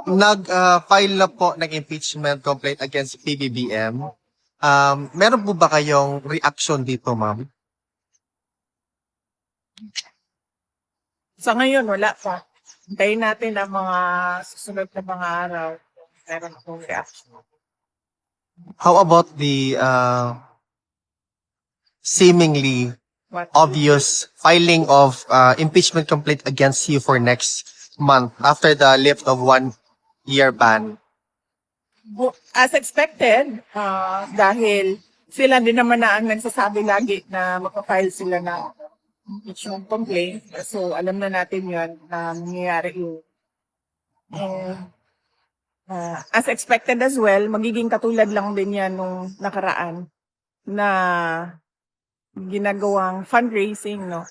Nag-file na po ng impeachment complaint against PBBM. Meron po ba kayong reaction dito, ma'am? Sa ngayon, wala pa. Hintayin natin ang mga susunod na mga araw. Meron akong reaction. How about the seemingly What? obvious filing of impeachment complaint against you for next month after the lift of 1 year ban? As expected, dahil sila din naman na ang nagsasabi lagi na magpa-file sila na impeachment complaint. So, alam na natin yun na nangyayari yun. And, as expected as well, magiging katulad lang din yan nung nakaraan na ginagawang fundraising no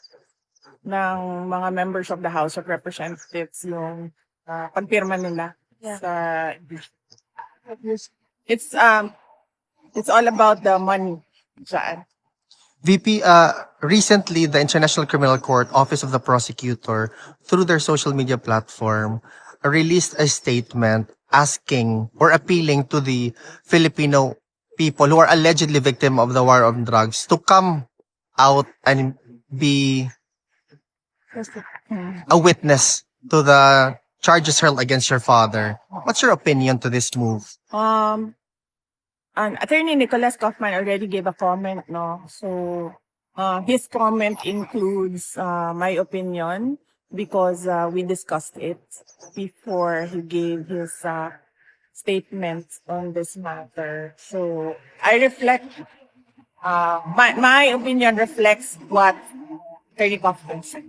ng mga members of the House of Representatives yung pagpirma nila sa it's all about the money dyan. VP, recently the International Criminal Court Office of the Prosecutor, through their social media platform, released a statement asking or appealing to the Filipino people who are allegedly victim of the war on drugs to come out and be a witness to the charges hurled against your father. What's your opinion to this move? Attorney Nicholas Kaufman already gave a comment, no? So, his comment includes my opinion because we discussed it before he gave his statement on this matter. So, I reflect, my opinion reflects what Attorney Kaufman said.